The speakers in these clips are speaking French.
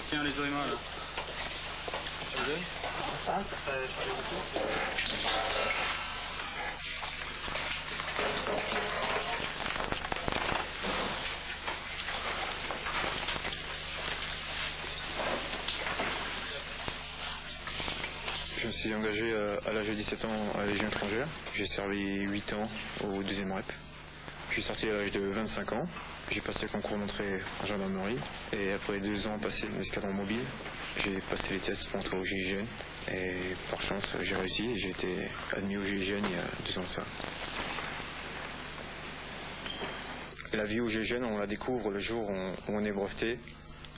Tiens les OMA là. Tu me donnes? Je me suis engagé à l'âge de 17 ans à la Légion étrangère. J'ai servi 8 ans au 2e REP. Je suis sorti à l'âge de 25 ans. J'ai passé le concours d'entrée en gendarmerie. Et après 2 ans passés dans l'escadron mobile, j'ai passé les tests pour entrer au GIGN. Et par chance, j'ai réussi et j'ai été admis au GIGN il y a 2 ans de ça. La vie au GIGN, on la découvre le jour où on est breveté,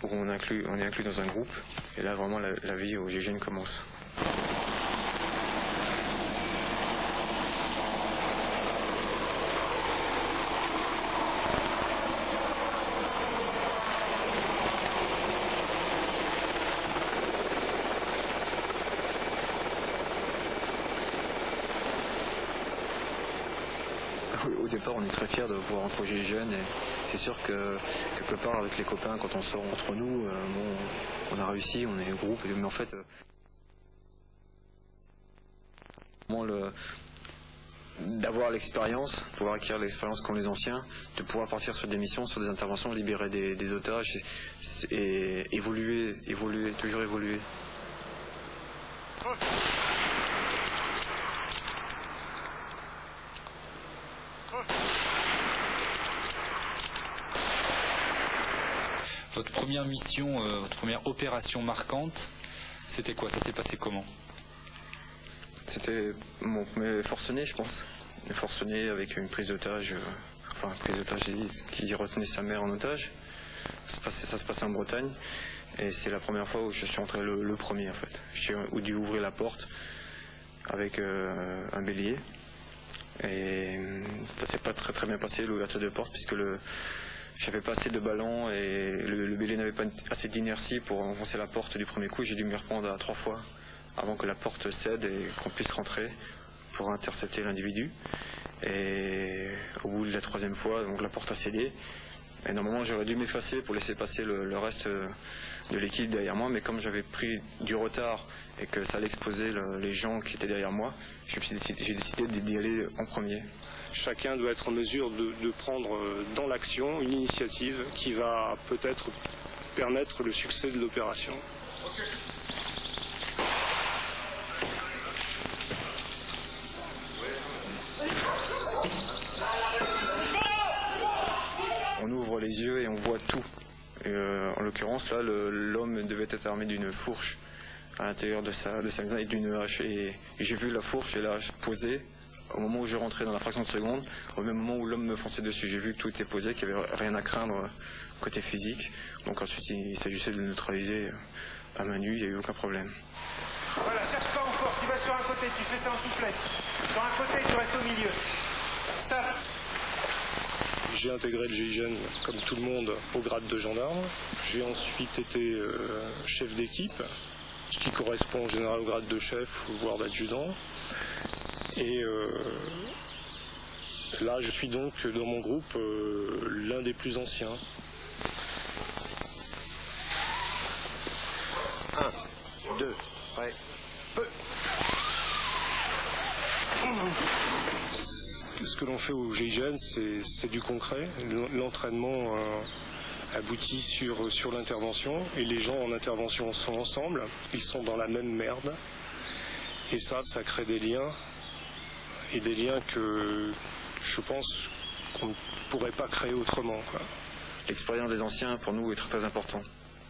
où on est inclus dans un groupe. Et là, vraiment, la vie au GIGN commence. Au départ, on est très fiers de pouvoir entrer au GIGN et c'est sûr que quelque part avec les copains, quand on sort entre nous, on a réussi, on est un groupe, mais en fait, d'avoir l'expérience, pouvoir acquérir l'expérience qu'ont les anciens, de pouvoir partir sur des missions, sur des interventions, libérer des otages et évoluer, toujours évoluer. Votre première mission, votre première opération marquante, c'était quoi? Ça s'est passé comment? C'était mon premier forcené, je pense. Un forcené avec une prise d'otage, qui retenait sa mère en otage. Ça se passait en Bretagne. Et c'est la première fois où je suis entré le premier en fait. J'ai dû ouvrir la porte avec un bélier. Et ça s'est pas très bien passé l'ouverture de porte puisque j'avais pas assez de ballon et le bélier n'avait pas assez d'inertie pour enfoncer la porte du premier coup. J'ai dû m'y reprendre à 3 fois avant que la porte cède et qu'on puisse rentrer pour intercepter l'individu. Et au bout de la 3e fois, donc la porte a cédé. Et normalement j'aurais dû m'effacer pour laisser passer le reste de l'équipe derrière moi, mais comme j'avais pris du retard et que ça allait exposer les gens qui étaient derrière moi, j'ai décidé d'y aller en premier. Chacun doit être en mesure de prendre dans l'action une initiative qui va peut-être permettre le succès de l'opération. On ouvre les yeux et on voit tout. Et en l'occurrence, là, l'homme devait être armé d'une fourche à l'intérieur de sa maison et d'une hache. Et j'ai vu la fourche et la hache posée au moment où je rentrais dans la fraction de seconde, au même moment où l'homme me fonçait dessus. J'ai vu que tout était posé, qu'il n'y avait rien à craindre côté physique. Donc ensuite, il s'agissait de le neutraliser à main nue, il n'y a eu aucun problème. Voilà, cherche pas en force, tu vas sur un côté, tu fais ça en souplesse. Sur un côté, tu restes au milieu. Stop. J'ai intégré le GIGN, comme tout le monde, au grade de gendarme. J'ai ensuite été chef d'équipe, ce qui correspond en général au grade de chef, voire d'adjudant. Et là, je suis donc dans mon groupe l'un des plus anciens. 1, 2, prêt, feu. Ce que l'on fait au GIGN, c'est du concret. L'entraînement aboutit sur l'intervention et les gens en intervention sont ensemble. Ils sont dans la même merde. Et ça crée des liens. Et des liens que je pense qu'on ne pourrait pas créer autrement, quoi. L'expérience des anciens, pour nous, est très importante.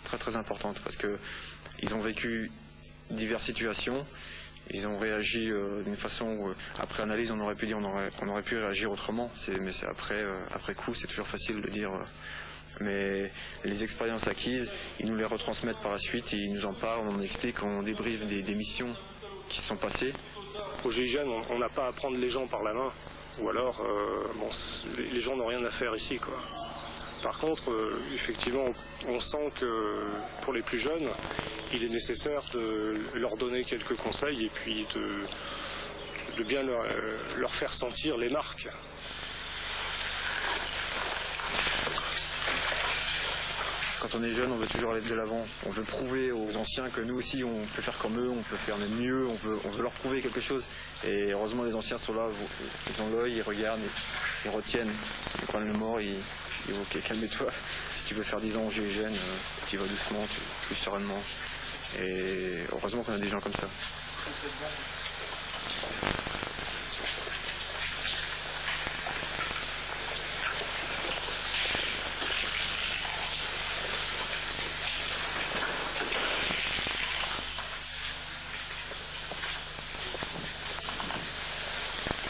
Très importante, parce qu'ils ont vécu diverses situations. Ils ont réagi d'une façon où, après analyse, on aurait pu dire on aurait pu réagir autrement. Mais c'est après coup, c'est toujours facile de dire. Mais les expériences acquises, ils nous les retransmettent par la suite, ils nous en parlent, on en explique, on débriefe des missions qui se sont passées. Au GIGN, on n'a pas à prendre les gens par la main. Ou alors, les gens n'ont rien à faire ici, quoi. Par contre, effectivement, on sent que pour les plus jeunes, il est nécessaire de leur donner quelques conseils et puis de bien leur faire sentir les marques. quand on est jeune, on veut toujours aller de l'avant. On veut prouver aux anciens que nous aussi, on peut faire comme eux, on peut faire même mieux, on veut leur prouver quelque chose. Et heureusement, les anciens sont là, ils ont l'œil, ils regardent, ils retiennent. Ils prennent le mort, ils disent ok, calme-toi. Si tu veux faire 10 ans au GIGN, tu vas doucement, plus sereinement. Et heureusement qu'on a des gens comme ça.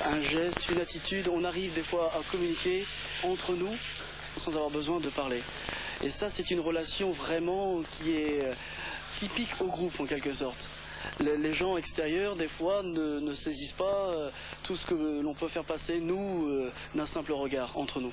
Un geste, une attitude, on arrive des fois à communiquer entre nous sans avoir besoin de parler. Et ça, c'est une relation vraiment qui est typique au groupe en quelque sorte. Les gens extérieurs, des fois, ne saisissent pas tout ce que l'on peut faire passer, nous, d'un simple regard entre nous.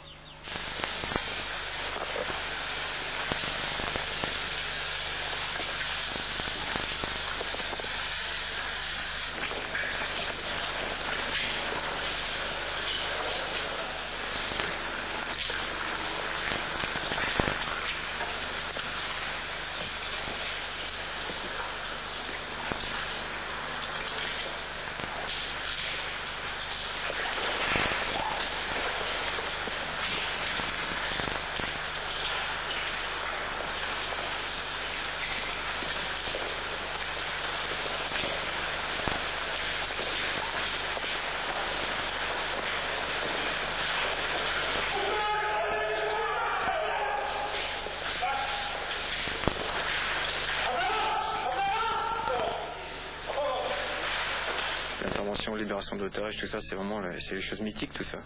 L'intervention, libération d'otages, tout ça, c'est vraiment c'est les choses mythiques, tout ça.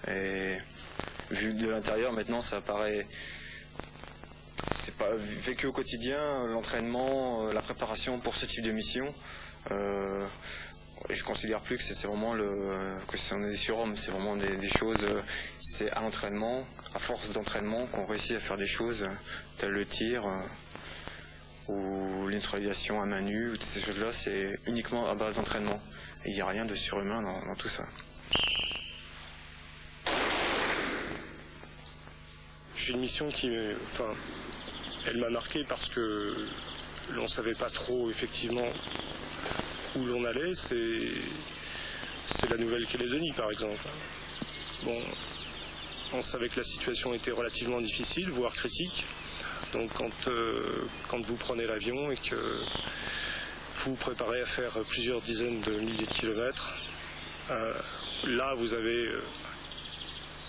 Et vu de l'intérieur, maintenant, ça paraît... C'est pas vécu au quotidien, l'entraînement, la préparation pour ce type de mission. Et je considère plus que c'est vraiment que on est des surhommes, c'est vraiment des choses... C'est à l'entraînement, à force d'entraînement, qu'on réussit à faire des choses telles le tir... ou l'ineutralisation à main nue, toutes ces choses-là, c'est uniquement à base d'entraînement. Et il n'y a rien de surhumain dans tout ça. J'ai une mission qui, elle m'a marqué parce que l'on ne savait pas trop effectivement où l'on allait. C'est la Nouvelle-Calédonie par exemple. Bon, on savait que la situation était relativement difficile, voire critique. Donc quand vous prenez l'avion et que vous vous préparez à faire plusieurs dizaines de milliers de kilomètres, là vous avez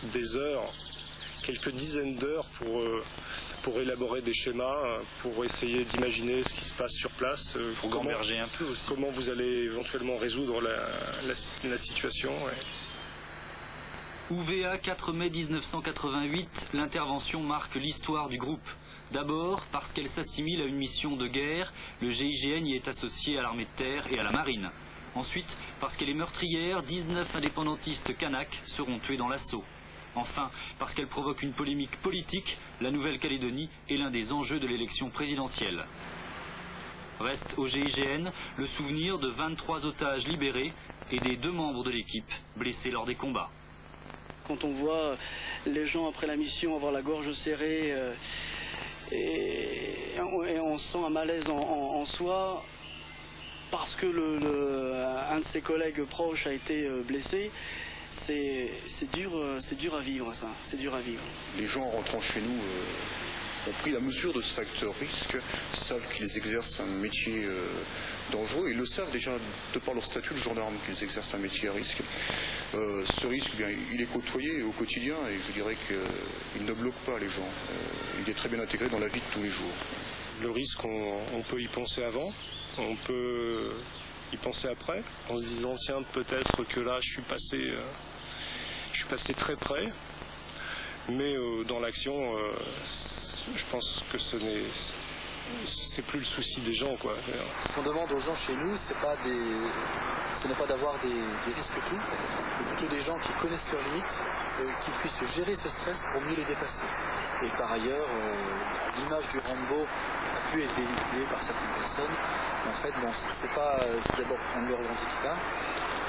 des heures, quelques dizaines d'heures pour élaborer des schémas, pour essayer d'imaginer ce qui se passe sur place. Pour gamberger un peu aussi. Comment vous allez éventuellement résoudre la situation. Ouais. UVA 4 mai 1988, l'intervention marque l'histoire du groupe. D'abord parce qu'elle s'assimile à une mission de guerre, le GIGN y est associé à l'armée de terre et à la marine. Ensuite, parce qu'elle est meurtrière, 19 indépendantistes kanaks seront tués dans l'assaut. Enfin, parce qu'elle provoque une polémique politique, la Nouvelle-Calédonie est l'un des enjeux de l'élection présidentielle. Reste au GIGN le souvenir de 23 otages libérés et des 2 membres de l'équipe blessés lors des combats. Quand on voit les gens après la mission avoir la gorge serrée et on sent un malaise en soi parce que un de ses collègues proches a été blessé, c'est dur à vivre ça, c'est dur à vivre. Les gens rentrant chez nous ont pris la mesure de ce facteur risque, savent qu'ils exercent un métier dangereux, ils le savent déjà de par leur statut de gendarme qu'ils exercent un métier à risque. Ce risque, eh bien, il est côtoyé au quotidien et je dirais qu'il ne bloque pas les gens. Il est très bien intégré dans la vie de tous les jours. Le risque, on peut y penser avant, on peut y penser après, en se disant tiens peut-être que là je suis passé très près, mais dans l'action, je pense que c'est plus le souci des gens, quoi. Ce qu'on demande aux gens chez nous, ce n'est pas d'avoir des risques tout, mais plutôt des gens qui connaissent leurs limites, qui puissent gérer ce stress pour mieux les dépasser. Et par ailleurs, l'image du Rambo a pu être véhiculée par certaines personnes. En fait, bon, c'est d'abord, on ne le revendique pas.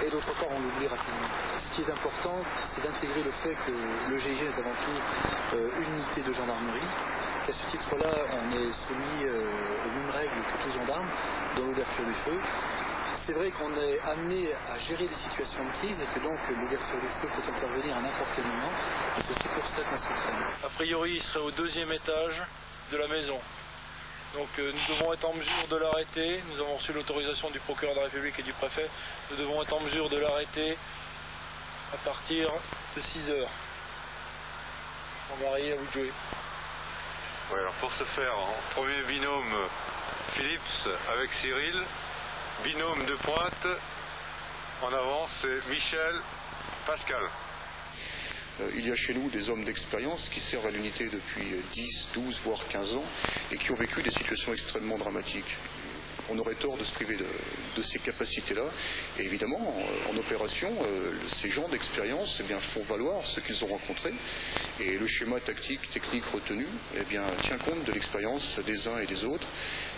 et d'autre part on l'oublie rapidement. Ce qui est important, c'est d'intégrer le fait que le GIGN est avant tout une unité de gendarmerie, qu'à ce titre-là on est soumis aux mêmes règles que tout gendarme dans l'ouverture du feu. C'est vrai qu'on est amené à gérer des situations de crise et que donc l'ouverture du feu peut intervenir à n'importe quel moment, et c'est aussi pour cela qu'on s'entraîne. A priori, il serait au 2e étage de la maison. Donc nous devons être en mesure de l'arrêter. Nous avons reçu l'autorisation du procureur de la République et du préfet. Nous devons être en mesure de l'arrêter à partir de 6 heures. Jean-Marie, à vous de jouer. Ouais, alors pour ce faire, en premier binôme Philips avec Cyril. Binôme de pointe, en avant c'est Michel, Pascal. Il y a chez nous des hommes d'expérience qui servent à l'unité depuis 10, 12, voire 15 ans et qui ont vécu des situations extrêmement dramatiques. On aurait tort de se priver de ces capacités-là. Et évidemment, en opération, ces gens d'expérience font valoir ce qu'ils ont rencontré. Et le schéma tactique, technique retenu tient compte de l'expérience des uns et des autres.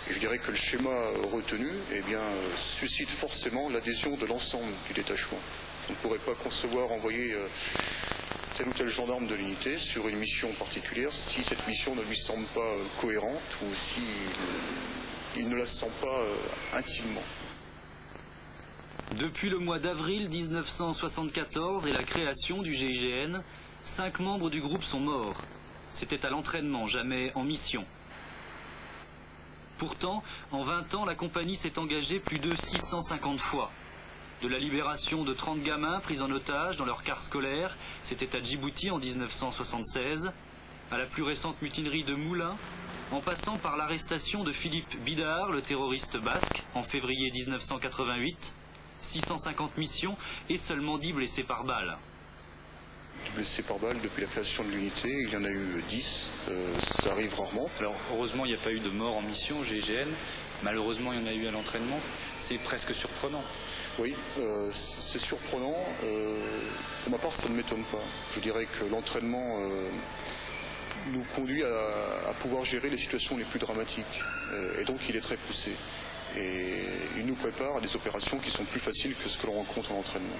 Et je dirais que le schéma retenu suscite forcément l'adhésion de l'ensemble du détachement. On ne pourrait pas concevoir envoyer tel ou tel gendarme de l'unité sur une mission particulière si cette mission ne lui semble pas cohérente ou si il ne la sent pas intimement. Depuis le mois d'avril 1974 et la création du GIGN, 5 membres du groupe sont morts. C'était à l'entraînement, jamais en mission. Pourtant, en 20 ans, la compagnie s'est engagée plus de 650 fois. De la libération de 30 gamins pris en otage dans leur car scolaire, c'était à Djibouti en 1976, à la plus récente mutinerie de Moulins, en passant par l'arrestation de Philippe Bidar, le terroriste basque, en février 1988, 650 missions et seulement 10 blessés par balle. Blessés par balle, depuis la création de l'unité, il y en a eu 10, ça arrive rarement. Alors heureusement il n'y a pas eu de mort en mission au GIGN, malheureusement il y en a eu à l'entraînement, c'est presque surprenant. Oui, c'est surprenant, pour ma part ça ne m'étonne pas. Je dirais que l'entraînement nous conduit à pouvoir gérer les situations les plus dramatiques, et donc il est très poussé. Et il nous prépare à des opérations qui sont plus faciles que ce que l'on rencontre en entraînement.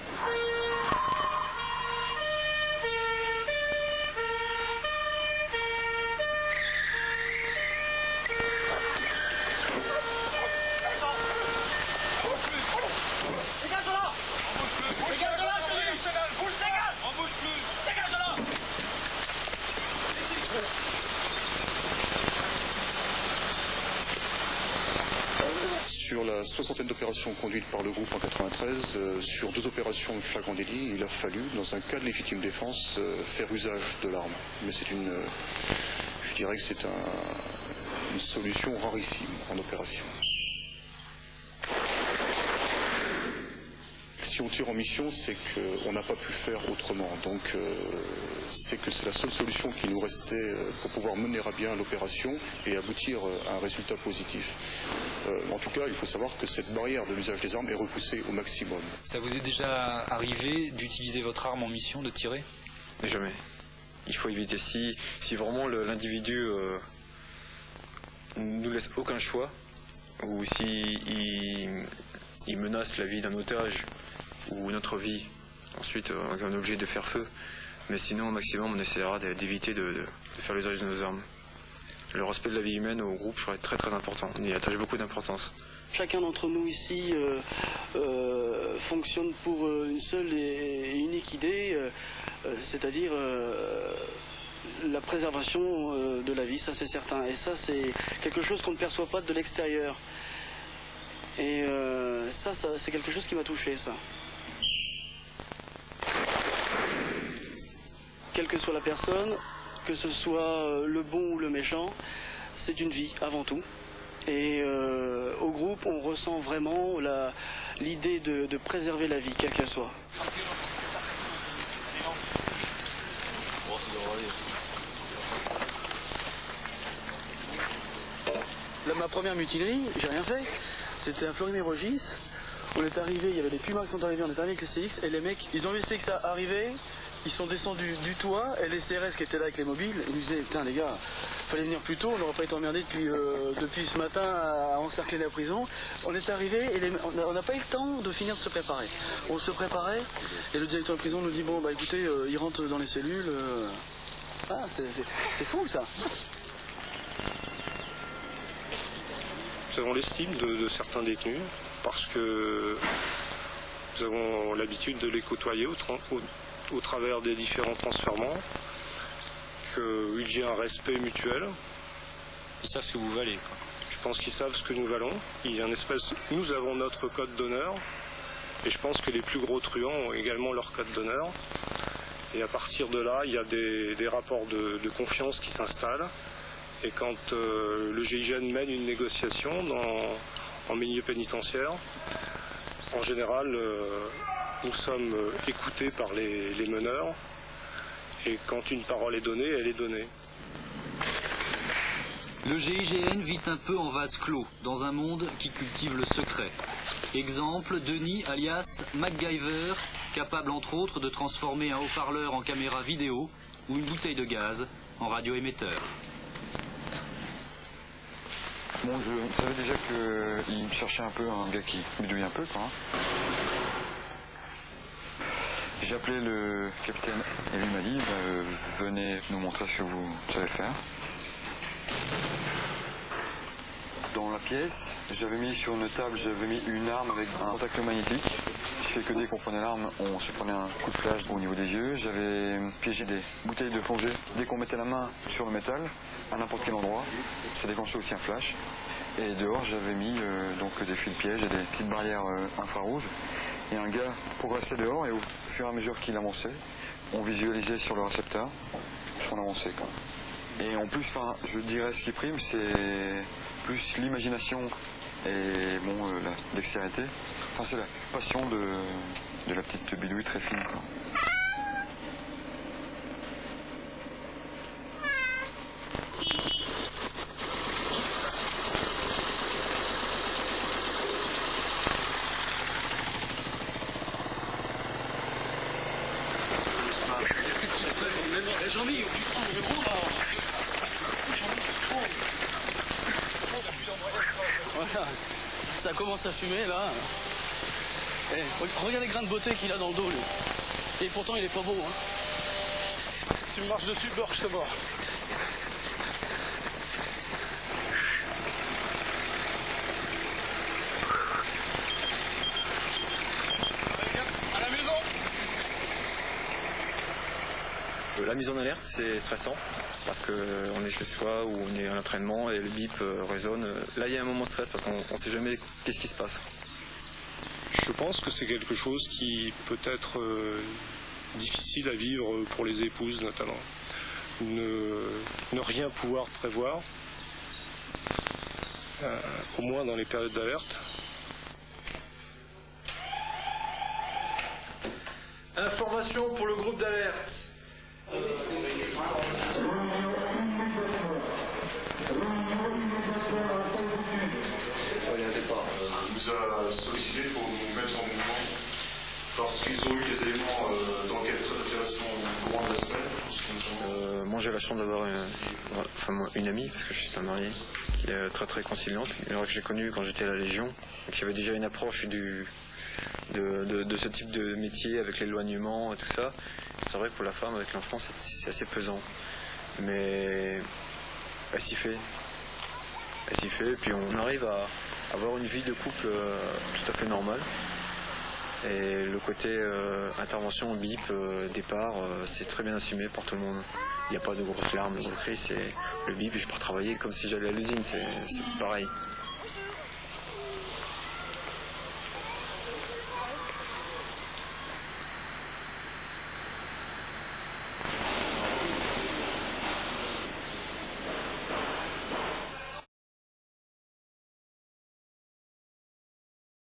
Sur la soixantaine d'opérations conduites par le groupe en 93, sur 2 opérations de flagrant délit, il a fallu, dans un cas de légitime défense, faire usage de l'arme. Mais je dirais que c'est une solution rarissime en opération. Si on tire en mission, c'est qu'on n'a pas pu faire autrement. Donc c'est que c'est la seule solution qui nous restait pour pouvoir mener à bien l'opération et aboutir à un résultat positif. En tout cas, il faut savoir que cette barrière de l'usage des armes est repoussée au maximum. Ça vous est déjà arrivé d'utiliser votre arme en mission, de tirer? Jamais. Il faut éviter. Si vraiment l'individu ne nous laisse aucun choix, ou si il menace la vie d'un otage ou notre vie, ensuite on est obligé de faire feu. Mais sinon, au maximum, on essaiera d'éviter de faire l'usage de nos armes. Le respect de la vie humaine au groupe serait très très important. On y attache beaucoup d'importance. Chacun d'entre nous ici fonctionne pour une seule et unique idée, c'est-à-dire la préservation de la vie, ça c'est certain. Et ça c'est quelque chose qu'on ne perçoit pas de l'extérieur. Et ça c'est quelque chose qui m'a touché, ça. Quelle que soit la personne, que ce soit le bon ou le méchant, c'est une vie avant tout. Et au groupe, on ressent vraiment l'idée de préserver la vie, quelle qu'elle soit. Là, ma première mutinerie, j'ai rien fait. C'était à Fleury-Mérogis. On est arrivé, il y avait des Pumas qui sont arrivés, on est arrivé avec les CX, et les mecs, ils ont vu le CX arriver, Ils sont descendus du toit et les CRS qui étaient là avec les mobiles, ils nous disaient putain les gars, fallait venir plus tôt, on n'aurait pas été emmerdés depuis ce matin à encercler la prison. On est arrivé et on n'a pas eu le temps de finir de se préparer. On se préparait et le directeur de prison nous dit bon bah écoutez, ils rentrent dans les cellules. Ah, c'est fou ça. Nous avons l'estime de certains détenus parce que nous avons l'habitude de les côtoyer au travers des différents transfèrements, qu'il y a un respect mutuel. Ils savent ce que vous valez, quoi. Je pense qu'ils savent ce que nous valons. Il y a nous avons notre code d'honneur et je pense que les plus gros truands ont également leur code d'honneur. Et à partir de là, il y a des rapports de confiance qui s'installent. Et quand le GIGN mène une négociation en milieu pénitentiaire, en général, nous sommes écoutés par les meneurs. Et quand une parole est donnée, elle est donnée. Le GIGN vit un peu en vase clos, dans un monde qui cultive le secret. Exemple, Denis alias MacGyver, capable entre autres de transformer un haut-parleur en caméra vidéo ou une bouteille de gaz en radioémetteur. Bon, je savais déjà qu'il cherchait un peu un gars qui bidouille un peu, quoi. J'ai appelé le capitaine et lui m'a dit venez nous montrer ce que vous savez faire. Dans la pièce, j'avais mis sur une table, j'avais mis une arme avec un contact magnétique. Ce qui fait que dès qu'on prenait l'arme, on se prenait un coup de flash au niveau des yeux. J'avais piégé des bouteilles de plongée. Dès qu'on mettait la main sur le métal, à n'importe quel endroit, ça déclenchait aussi un flash. Et dehors, j'avais mis donc des fils de piège et des petites barrières infrarouges. Et un gars progressait dehors et au fur et à mesure qu'il avançait, on visualisait sur le récepteur son avancée, quoi. Et en plus, je dirais ce qui prime, c'est plus l'imagination et bon, la dextérité. Enfin, c'est la passion de la petite bidouille très fine, quoi. Jean-Mi, voilà, ça commence à fumer là. Eh, regarde les grains de beauté qu'il a dans le dos, lui. Et pourtant il est pas beau, hein. Si tu me marches dessus, beurre, je te mords. À la maison. La mise en alerte, c'est stressant parce qu'on est chez soi ou on est à l'entraînement et le bip résonne. Là, il y a un moment de stress parce qu'on ne sait jamais qu'est-ce qui se passe. Je pense que c'est quelque chose qui peut être difficile à vivre pour les épouses notamment. Ne rien pouvoir prévoir, au moins dans les périodes d'alerte. Information pour le groupe d'alerte. Nous a sollicité pour nous mettre en mouvement parce qu'ils ont eu des éléments d'enquête très intéressants au courant de la semaine. Moi j'ai la chance d'avoir une amie, parce que je suis pas marié, qui est très très conciliante, que j'ai connue quand j'étais à la Légion. Donc il y avait déjà une approche de ce type de métier avec l'éloignement et tout ça. C'est vrai que pour la femme avec l'enfant c'est assez pesant, mais elle s'y fait. Et puis on arrive à avoir une vie de couple tout à fait normale. Et le côté intervention, bip, départ, c'est très bien assumé par tout le monde. Il n'y a pas de grosses larmes, de gros cris, c'est le bip, je pars travailler comme si j'allais à l'usine, c'est pareil.